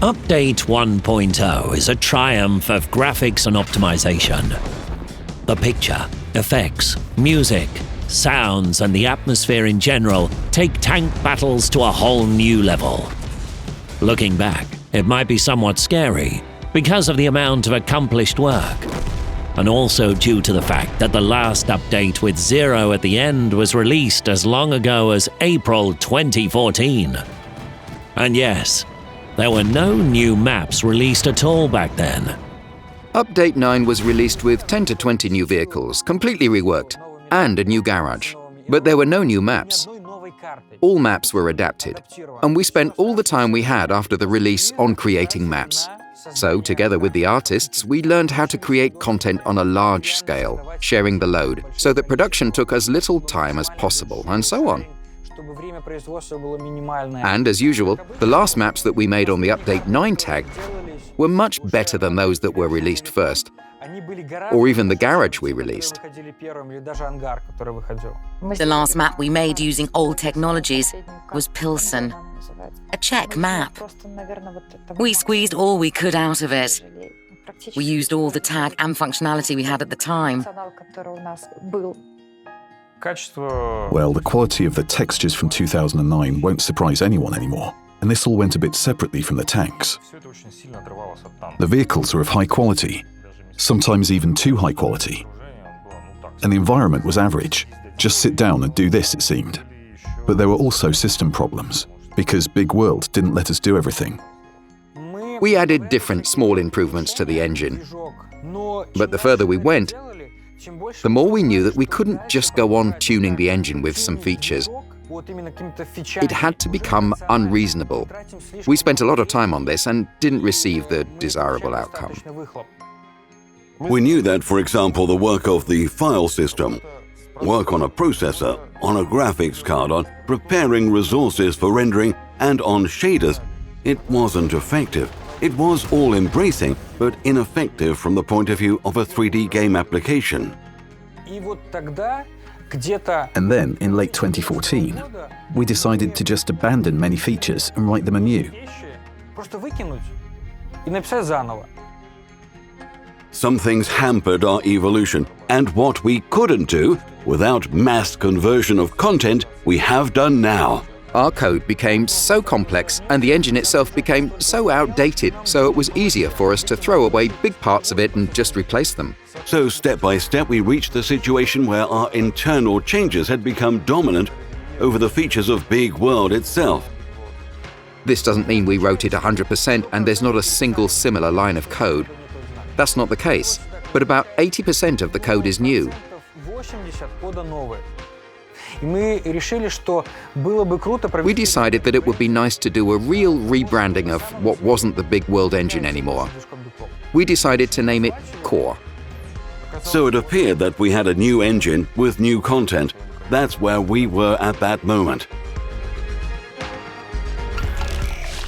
Update 1.0 is a triumph of graphics and optimization. The picture, effects, music, sounds, and the atmosphere in general take tank battles to a whole new level. Looking back, it might be somewhat scary because of the amount of accomplished work, and also due to the fact that the last update with 0 at the end was released as long ago as April 2014. And yes, there were no new maps released at all back then. Update 9 was released with 10 to 20 new vehicles, completely reworked, and a new garage. But there were no new maps. All maps were adapted, and we spent all the time we had after the release on creating maps. So, together with the artists, we learned how to create content on a large scale, sharing the load, so that production took as little time as possible, and so on. And as usual, the last maps that we made on the Update 9 tag were much better than those that were released first, or even the garage we released. The last map we made using old technologies was Pilsen, a Czech map. We squeezed all we could out of it. We used all the tag and functionality we had at the time. Well, the quality of the textures from 2009 won't surprise anyone anymore, and this all went a bit separately from the tanks. The vehicles are of high quality, sometimes even too high quality. And the environment was average. Just sit down and do this, it seemed. But there were also system problems, because Big World didn't let us do everything. We added different small improvements to the engine. But the further we went, the more we knew that we couldn't just go on tuning the engine with some features. It had to become unreasonable. We spent a lot of time on this and didn't receive the desirable outcome. We knew that, for example, the work of the file system, work on a processor, on a graphics card, on preparing resources for rendering, and on shaders, it wasn't effective. It was all-embracing, but ineffective from the point of view of a 3D game application. And then, in late 2014, we decided to just abandon many features and write them anew. Some things hampered our evolution, and what we couldn't do, without mass conversion of content, we have done now. Our code became so complex and the engine itself became so outdated, so it was easier for us to throw away big parts of it and just replace them. So step by step we reached the situation where our internal changes had become dominant over the features of Big World itself. This doesn't mean we wrote it 100% and there's not a single similar line of code. That's not the case, but about 80% of the code is new. We decided that it would be nice to do a real rebranding of what wasn't the Big World engine anymore. We decided to name it Core. So it appeared that we had a new engine with new content. That's where we were at that moment.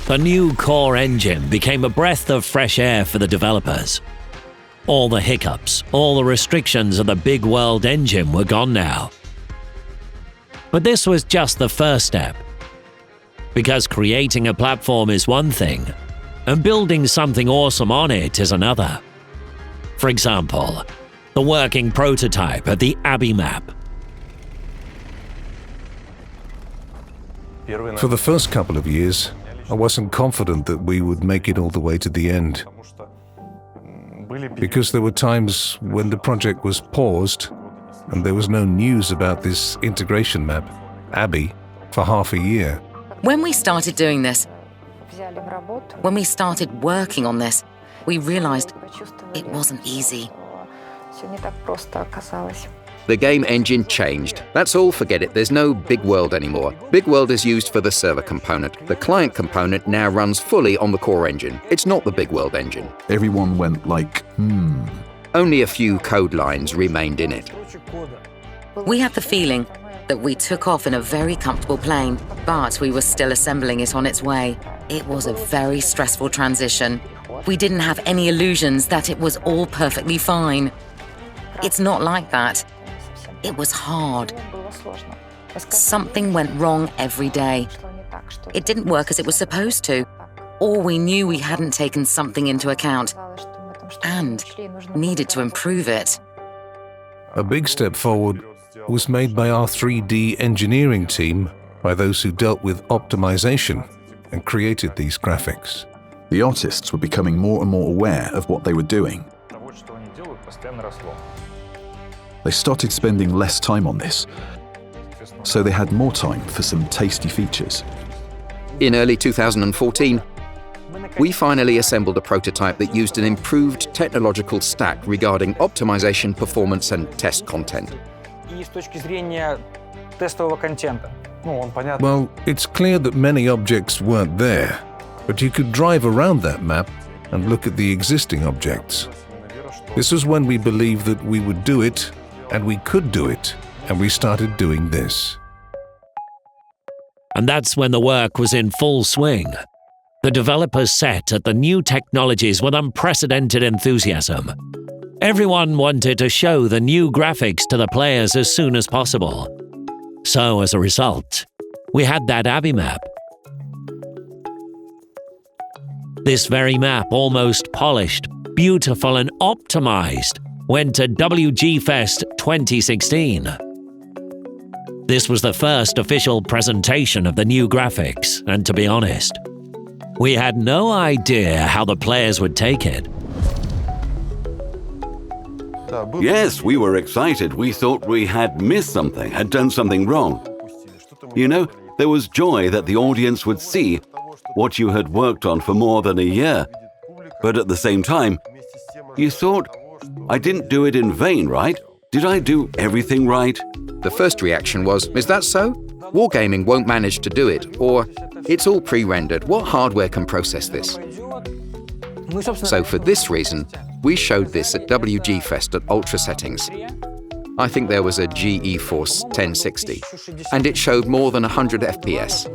The new Core engine became a breath of fresh air for the developers. All the hiccups, all the restrictions of the Big World engine were gone now. But this was just the first step. Because creating a platform is one thing, and building something awesome on it is another. For example, the working prototype of the Abbey map. For the first couple of years, I wasn't confident that we would make it all the way to the end. Because there were times when the project was paused and there was no news about this integration map, Abbey, for half a year. When we started doing this, when we started working on this, we realized it wasn't easy. The game engine changed. That's all, forget it. There's no Big World anymore. Big World is used for the server component. The client component now runs fully on the Core engine. It's not the Big World engine. Everyone went like, Only a few code lines remained in it. We had the feeling that we took off in a very comfortable plane, but we were still assembling it on its way. It was a very stressful transition. We didn't have any illusions that it was all perfectly fine. It's not like that. It was hard. Something went wrong every day. It didn't work as it was supposed to. or we knew we hadn't taken something into account and needed to improve it. A big step forward was made by our 3D engineering team, by those who dealt with optimization and created these graphics. The artists were becoming more and more aware of what they were doing. They started spending less time on this, so they had more time for some tasty features. In early 2014, we finally assembled a prototype that used an improved technological stack regarding optimization, performance, and test content. Well, it's clear that many objects weren't there, but you could drive around that map and look at the existing objects. This was when we believed that we would do it, and we could do it, and we started doing this. And that's when the work was in full swing. The developers set at the new technologies with unprecedented enthusiasm. Everyone wanted to show the new graphics to the players as soon as possible. So as a result, we had that Abbey map. This very map, almost polished, beautiful and optimized, went to WG Fest 2016. This was the first official presentation of the new graphics, and to be honest, we had no idea how the players would take it. Yes, we were excited. We thought we had missed something, had done something wrong. You know, there was joy that the audience would see what you had worked on for more than a year. But at the same time, you thought, I didn't do it in vain, right? Did I do everything right? The first reaction was, is that so? Wargaming won't manage to do it, or it's all pre-rendered. What hardware can process this? So for this reason, we showed this at WG Fest at Ultra Settings. I think there was a GeForce 1060, and it showed more than 100 FPS.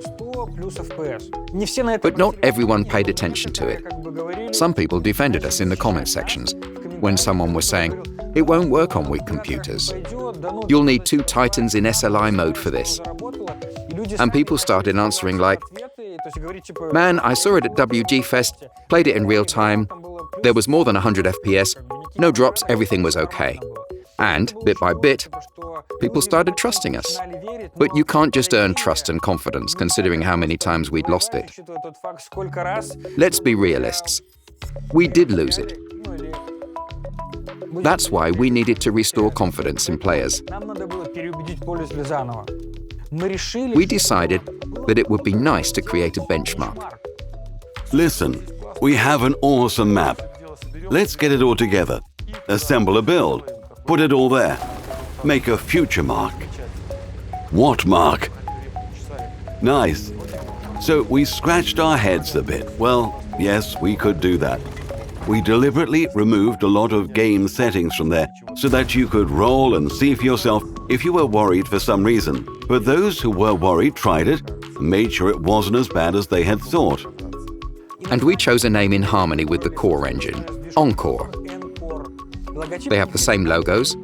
But not everyone paid attention to it. Some people defended us in the comment sections when someone was saying, it won't work on weak computers. You'll need 2 Titans in SLI mode for this. And people started answering like, man, I saw it at WG Fest, played it in real time, there was more than 100 FPS, no drops, everything was okay. And, bit by bit, people started trusting us. But you can't just earn trust and confidence, considering how many times we'd lost it. Let's be realists. We did lose it. That's why we needed to restore confidence in players. We decided that it would be nice to create a benchmark. Listen, we have an awesome map. Let's get it all together. Assemble a build. Put it all there. Make a future mark. What mark? Nice. So we scratched our heads a bit. Well, yes, we could do that. We deliberately removed a lot of game settings from there so that you could roll and see for yourself if you were worried for some reason. But those who were worried tried it and made sure it wasn't as bad as they had thought. And we chose a name in harmony with the core engine, Encore. They have the same logos,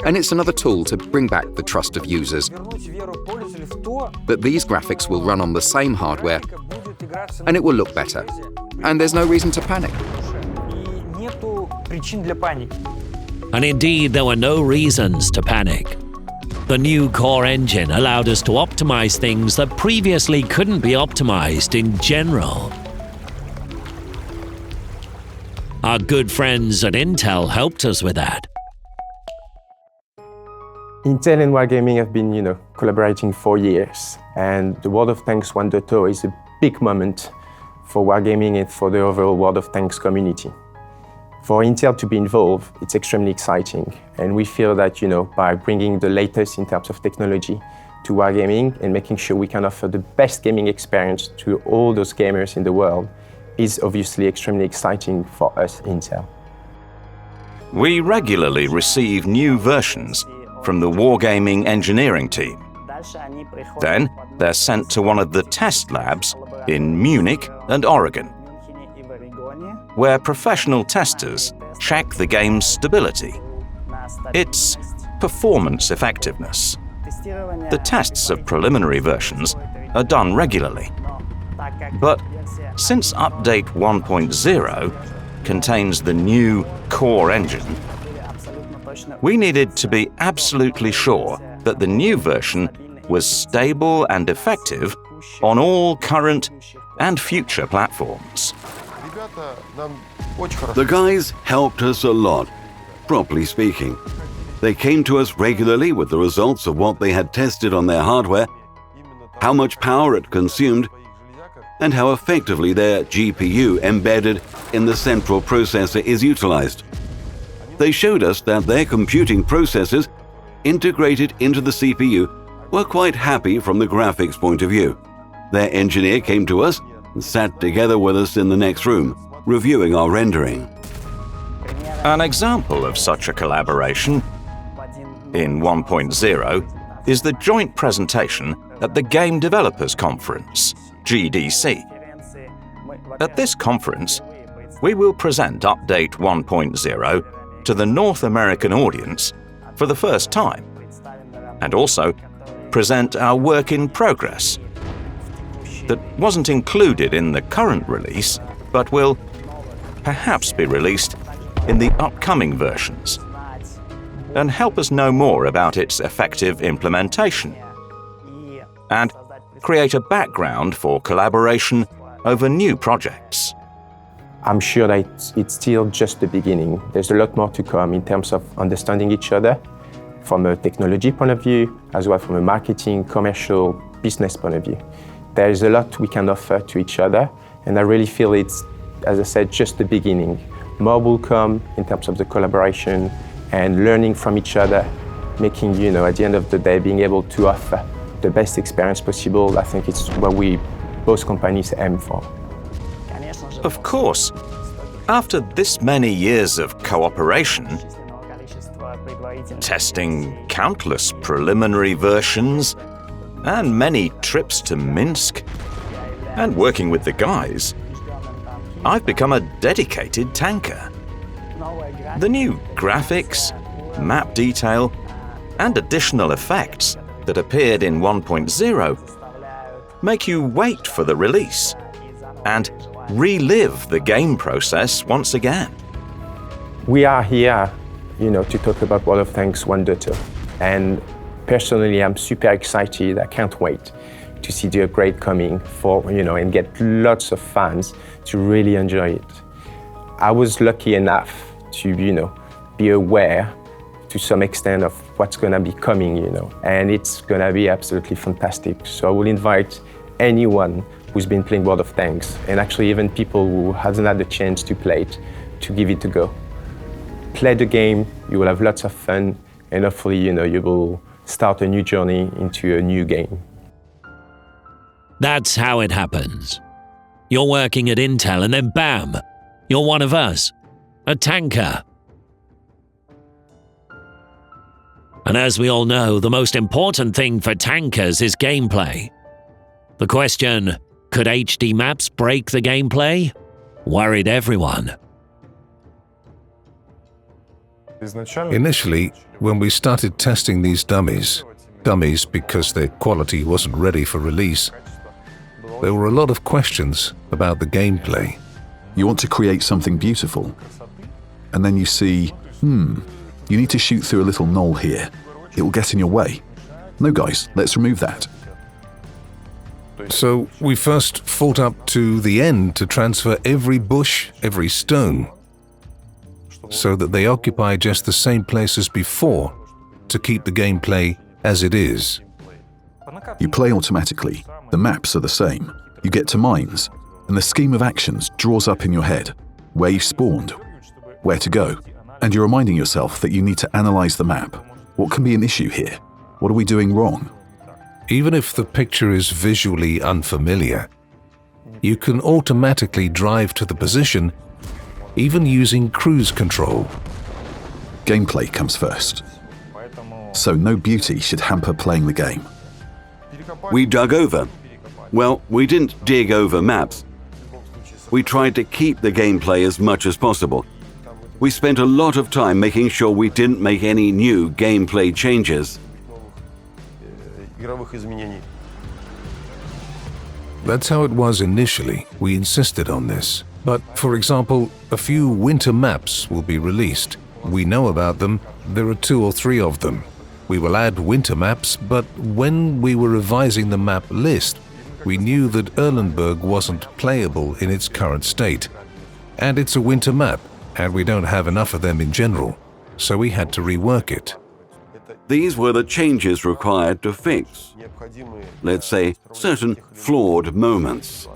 and it's another tool to bring back the trust of users. That these graphics will run on the same hardware, and it will look better. And there's no reason to panic. And indeed, there were no reasons to panic. The new core engine allowed us to optimize things that previously couldn't be optimized in general. Our good friends at Intel helped us with that. Intel and Wargaming have been, collaborating for years, and the World of Tanks 1.0 is a big moment for Wargaming and for the overall World of Tanks community. For Intel to be involved, it's extremely exciting, and we feel that, by bringing the latest in terms of technology to Wargaming and making sure we can offer the best gaming experience to all those gamers in the world is obviously extremely exciting for us, Intel. We regularly receive new versions from the Wargaming engineering team. Then they're sent to one of the test labs in Munich and Oregon, where professional testers check the game's stability, its performance effectiveness. The tests of preliminary versions are done regularly. But since Update 1.0 contains the new core engine, we needed to be absolutely sure that the new version was stable and effective on all current and future platforms. The guys helped us a lot, properly speaking. They came to us regularly with the results of what they had tested on their hardware, how much power it consumed, and how effectively their GPU embedded in the central processor is utilized. They showed us that their computing processors integrated into the CPU were quite happy from the graphics point of view. Their engineer came to us and sat together with us in the next room, reviewing our rendering. An example of such a collaboration in 1.0 is the joint presentation at the Game Developers Conference, GDC. At this conference, we will present Update 1.0 to the North American audience for the first time, and also present our work in progress that wasn't included in the current release, but will perhaps be released in the upcoming versions, and help us know more about its effective implementation, and create a background for collaboration over new projects. I'm sure that it's still just the beginning. There's a lot more to come in terms of understanding each other from a technology point of view, as well from a marketing, commercial, business point of view. There is a lot we can offer to each other, and I really feel it's, as I said, just the beginning. More will come in terms of the collaboration and learning from each other, making, at the end of the day, being able to offer the best experience possible. I think it's what we, both companies, aim for. Of course, after this many years of cooperation, testing countless preliminary versions, and many trips to Minsk, and working with the guys, I've become a dedicated tanker. The new graphics, map detail, and additional effects that appeared in 1.0 make you wait for the release and relive the game process once again. We are here, to talk about World of Tanks 1.0. And personally, I'm super excited. I can't wait to see the upgrade coming and get lots of fans to really enjoy it. I was lucky enough to, be aware to some extent of what's gonna be coming, and it's gonna be absolutely fantastic. So I will invite anyone who's been playing World of Tanks, and actually even people who hasn't had the chance to play it, to give it a go. Play the game, you will have lots of fun, and hopefully, you will start a new journey into a new game. That's how it happens. You're working at Intel and then bam, you're one of us, a tanker. And as we all know, the most important thing for tankers is gameplay. The question, could HD maps break the gameplay? Worried everyone. Initially, when we started testing these dummies because their quality wasn't ready for release, there were a lot of questions about the gameplay. You want to create something beautiful, and then you see, you need to shoot through a little knoll here. It will get in your way. No guys, let's remove that. So we first fought up to the end to transfer every bush, every stone, so that they occupy just the same place as before, to keep the gameplay as it is. You play automatically, the maps are the same, you get to mines, and the scheme of actions draws up in your head, where you spawned, where to go, and you're reminding yourself that you need to analyze the map. What can be an issue here? What are we doing wrong? Even if the picture is visually unfamiliar, you can automatically drive to the position, even using cruise control. Gameplay comes first. So no beauty should hamper playing the game. We dug over. Well, we didn't dig over maps. We tried to keep the gameplay as much as possible. We spent a lot of time making sure we didn't make any new gameplay changes. That's how it was initially. We insisted on this. But, for example, a few winter maps will be released. We know about them. There are 2 or 3 of them. We will add winter maps, but when we were revising the map list, we knew that Erlenberg wasn't playable in its current state. And it's a winter map, and we don't have enough of them in general, so we had to rework it. These were the changes required to fix, let's say, certain flawed moments.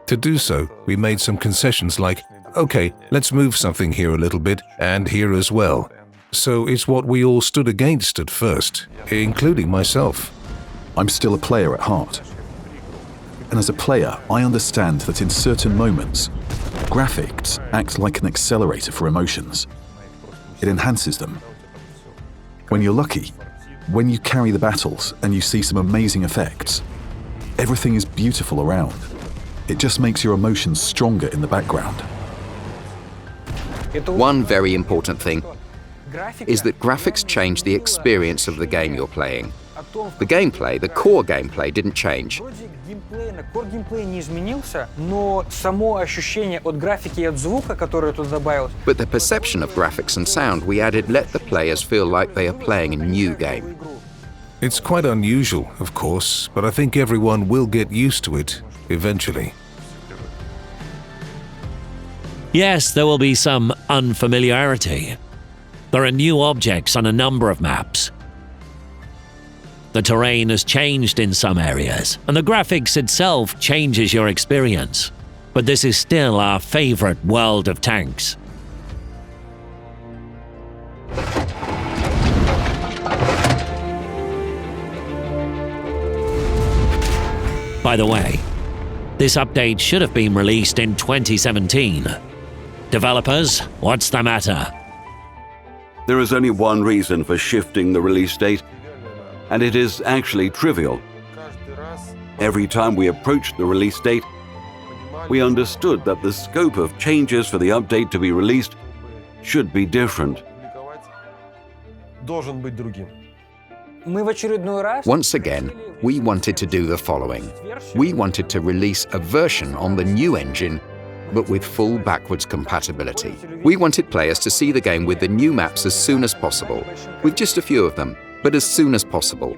To do so, we made some concessions like, okay, let's move something here a little bit, and here as well. So it's what we all stood against at first, including myself. I'm still a player at heart. And as a player, I understand that in certain moments, graphics act like an accelerator for emotions. It enhances them. When you're lucky, when you carry the battles and you see some amazing effects, everything is beautiful around. It just makes your emotions stronger in the background. One very important thing is that graphics change the experience of the game you're playing. The gameplay, the core gameplay, didn't change. Core геймплей не изменился, но само ощущение от графики и от звука, которое тут добавилось. But the perception of graphics and sound we added let the players feel like they are playing a new game. It's quite unusual, of course, but I think everyone will get used to it eventually. Yes, there will be some unfamiliarity. There are new objects on a number of maps. The terrain has changed in some areas, and the graphics itself changes your experience. But this is still our favorite world of tanks. By the way, this update should have been released in 2017. Developers, what's the matter? There is only one reason for shifting the release date, and it is actually trivial. Every time we approached the release date, we understood that the scope of changes for the update to be released should be different. Once again, we wanted to do the following. We wanted to release a version on the new engine, but with full backwards compatibility. We wanted players to see the game with the new maps as soon as possible, with just a few of them, but as soon as possible.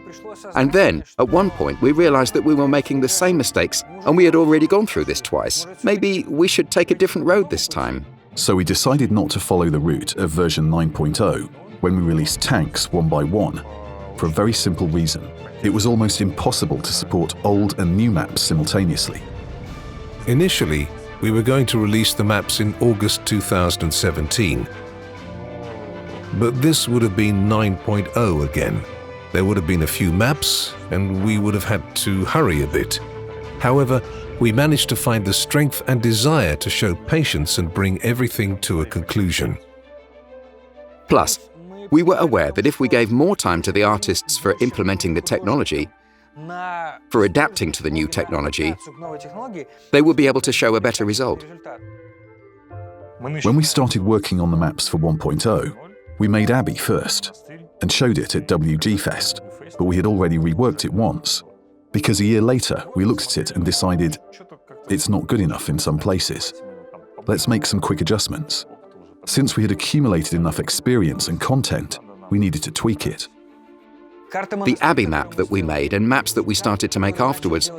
And then, at one point, we realized that we were making the same mistakes, and we had already gone through this twice. Maybe we should take a different road this time. So we decided not to follow the route of version 9.0 when we released tanks one by one, for a very simple reason. It was almost impossible to support old and new maps simultaneously. Initially, we were going to release the maps in August 2017. But this would have been 9.0 again. There would have been a few maps, and we would have had to hurry a bit. However, we managed to find the strength and desire to show patience and bring everything to a conclusion. Plus, we were aware that if we gave more time to the artists for implementing the technology, for adapting to the new technology, they would be able to show a better result. When we started working on the maps for 1.0, we made Abbey first and showed it at WG Fest, but we had already reworked it once, because a year later we looked at it and decided it's not good enough in some places. Let's make some quick adjustments. Since we had accumulated enough experience and content, we needed to tweak it. The Abbey map that we made and maps that we started to make afterwards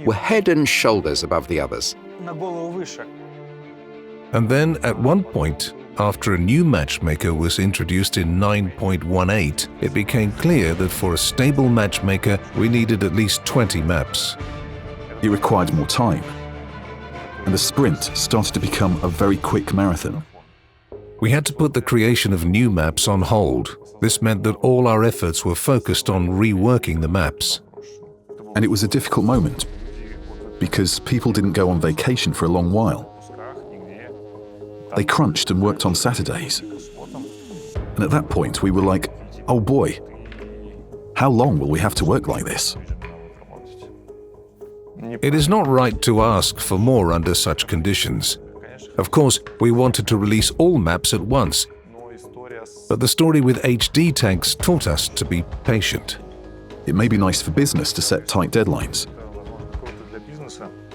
were head and shoulders above the others. And then at one point, after a new matchmaker was introduced in 9.18, it became clear that for a stable matchmaker, we needed at least 20 maps. It required more time, and the sprint started to become a very quick marathon. We had to put the creation of new maps on hold. This meant that all our efforts were focused on reworking the maps. And it was a difficult moment, because people didn't go on vacation for a long while. They crunched and worked on Saturdays. And at that point, we were like, oh boy, how long will we have to work like this? It is not right to ask for more under such conditions. Of course, we wanted to release all maps at once, but the story with HD tanks taught us to be patient. It may be nice for business to set tight deadlines,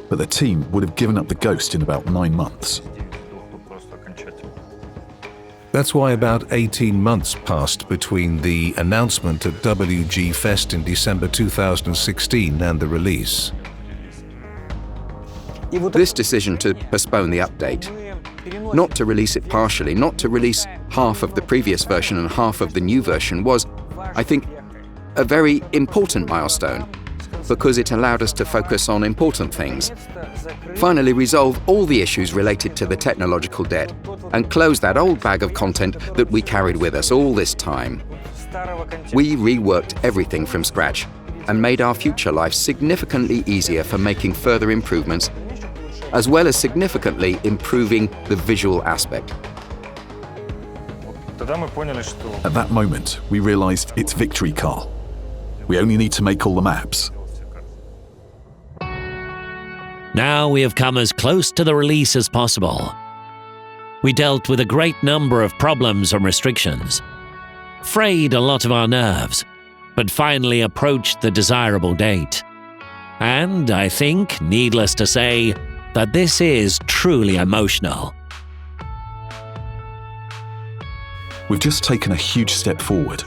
but the team would have given up the ghost in about 9 months. That's why about 18 months passed between the announcement at WG Fest in December 2016 and the release. This decision to postpone the update, not to release it partially, not to release half of the previous version and half of the new version was, I think, a very important milestone because it allowed us to focus on important things, finally resolve all the issues related to the technological debt and close that old bag of content that we carried with us all this time. We reworked everything from scratch and made our future life significantly easier for making further improvements, as well as significantly improving the visual aspect. At that moment, we realized it's victory, Carl. We only need to make all the maps. Now we have come as close to the release as possible. We dealt with a great number of problems and restrictions, frayed a lot of our nerves, but finally approached the desirable date. And I think, needless to say, that this is truly emotional. We've just taken a huge step forward.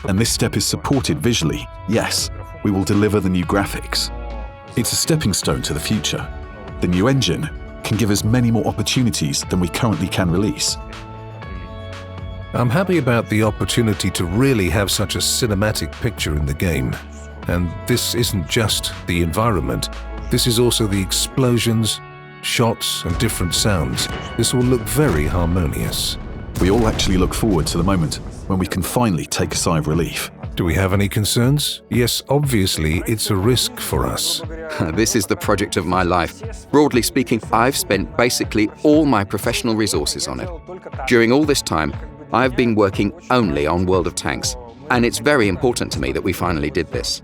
And this step is supported visually. Yes, we will deliver the new graphics. It's a stepping stone to the future. The new engine can give us many more opportunities than we currently can release. I'm happy about the opportunity to really have such a cinematic picture in the game. And this isn't just the environment. This is also the explosions, shots, and different sounds. This will look very harmonious. We all actually look forward to the moment when we can finally take a sigh of relief. Do we have any concerns? Yes, obviously, it's a risk for us. This is the project of my life. Broadly speaking, I've spent basically all my professional resources on it. During all this time, I've been working only on World of Tanks, and it's very important to me that we finally did this.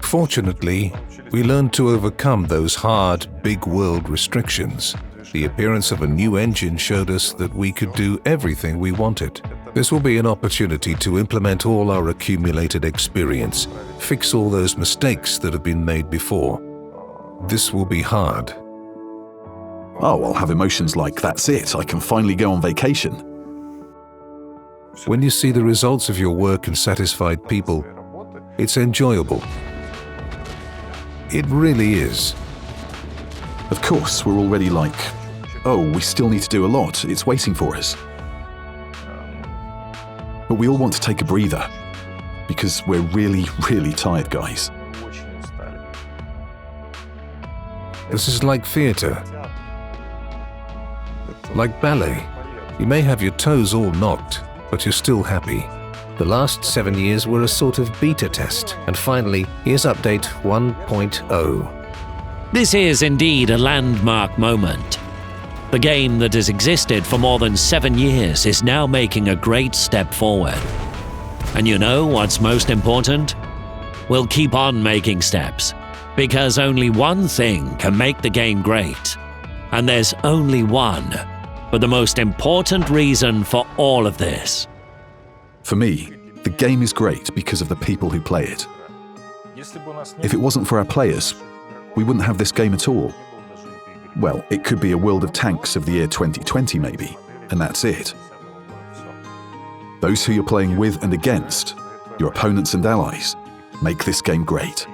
Fortunately, we learned to overcome those hard, big world restrictions. The appearance of a new engine showed us that we could do everything we wanted. This will be an opportunity to implement all our accumulated experience, fix all those mistakes that have been made before. This will be hard. Oh, I'll have emotions like, that's it, I can finally go on vacation. When you see the results of your work and satisfied people, it's enjoyable. It really is. Of course, we're already like, oh, we still need to do a lot, it's waiting for us. But we all want to take a breather, because we're really, really tired, guys. This is like theatre, like ballet. You may have your toes all knocked, but you're still happy. The last 7 years were a sort of beta test, and finally, here's update 1.0. This is indeed a landmark moment. The game that has existed for more than 7 years is now making a great step forward. And you know what's most important? We'll keep on making steps, because only one thing can make the game great. And there's only one, but the most important reason for all of this. For me, the game is great because of the people who play it. If it wasn't for our players, we wouldn't have this game at all. Well, it could be a World of Tanks of the year 2020 maybe, and that's it. Those who you're playing with and against, your opponents and allies, make this game great.